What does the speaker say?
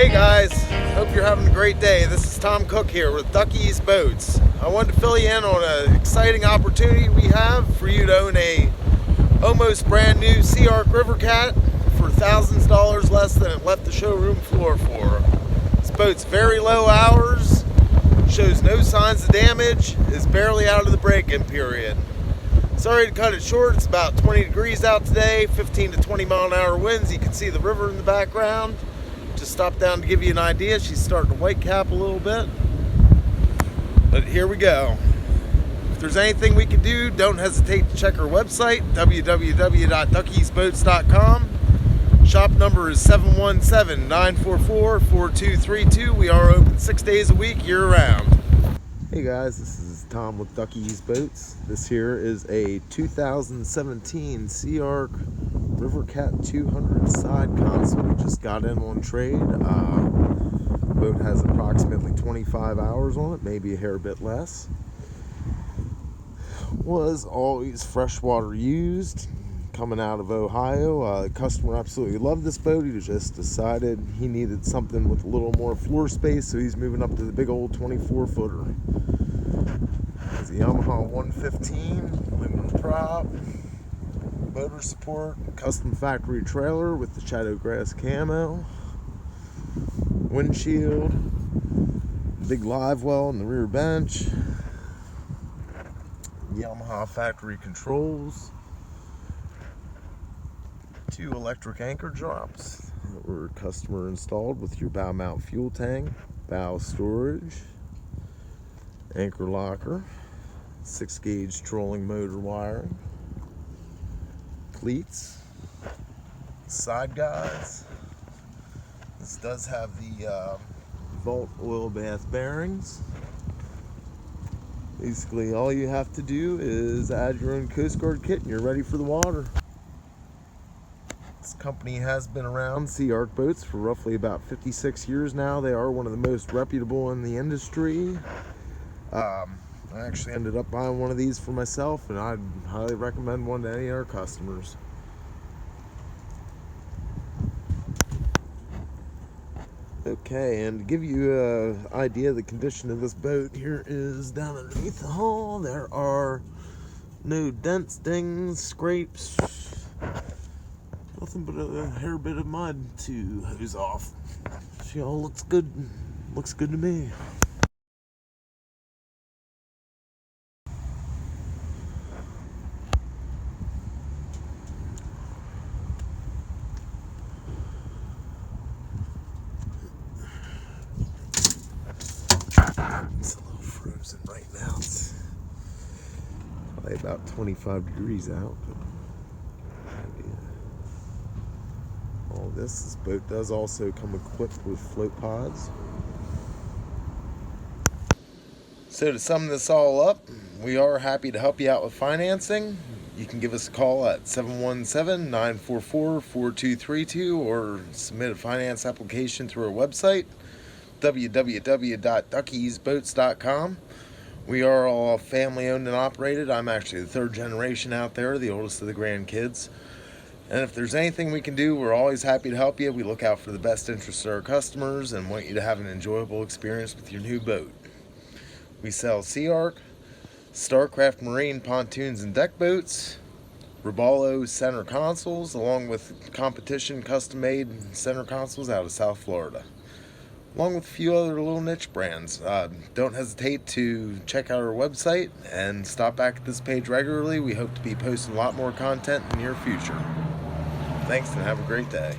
Hey guys, hope you're having a great day. This is Tom Cook here with Ducky's Boats. I wanted to fill you in on an exciting opportunity we have for you to own a almost brand new SeaArk RiverCat for thousands of dollars less than it left the showroom floor for. This boat's very low hours, shows no signs of damage, is barely out of the break-in period. Sorry to cut it short, it's about 20 degrees out today, 15 to 20 mile an hour winds. You can see the river in the background. Just stopped down to give you an idea. She's starting to white cap a little bit. But here we go. If there's anything we can do, don't hesitate to check our website, www.duckysboats.com. Shop number is 717-944-4232. We are open 6 days a week, year round. Hey guys, this is Tom with Ducky's Boats. This here is a 2017 SeaArk RiverCat 200 side console. We just got in on trade. The boat has approximately 25 hours on it, maybe a hair bit less. Was always freshwater used, coming out of Ohio. The customer absolutely loved this boat. He just decided he needed something with a little more floor space, so he's moving up to the big old 24-footer. It's a Yamaha 115 aluminum prop, motor support, custom factory trailer with the shadow grass camo, windshield, big live well in the rear bench, Yamaha factory controls, 2 electric anchor drops that were customer installed with your bow mount fuel tank, bow storage, anchor locker, 6-gauge trolling motor wiring, cleats, side guides. This does have the Volt oil bath bearings. Basically all you have to do is add your own Coast Guard kit and you're ready for the water. This company has been around, SeaArk Boats, for roughly about 56 years now. They are one of the most reputable in the industry. I actually ended up buying one of these for myself, and I'd highly recommend one to any of our customers. Okay, and to give you an idea of the condition of this boat, here is down underneath the hull. There are no dents, dings, scrapes, nothing but a hair bit of mud to hose off. She all looks good to me. It's a little frozen right now. It's probably about 25 degrees out. But all this boat does also come equipped with float pods. So to sum this all up, we are happy to help you out with financing. You can give us a call at 717-944-4232 or submit a finance application through our website, www.duckysboats.com. We are all family owned and operated. I'm actually the 3rd generation out there, the oldest of the grandkids. And if there's anything we can do, we're always happy to help you. We look out for the best interests of our customers and want you to have an enjoyable experience with your new boat. We sell SeaArk, Starcraft Marine pontoons and deck boats, Robalo center consoles, along with competition custom-made center consoles out of South Florida, along with a few other little niche brands. Don't hesitate to check out our website and stop back at this page regularly. We hope to be posting a lot more content in the near future. Thanks and have a great day.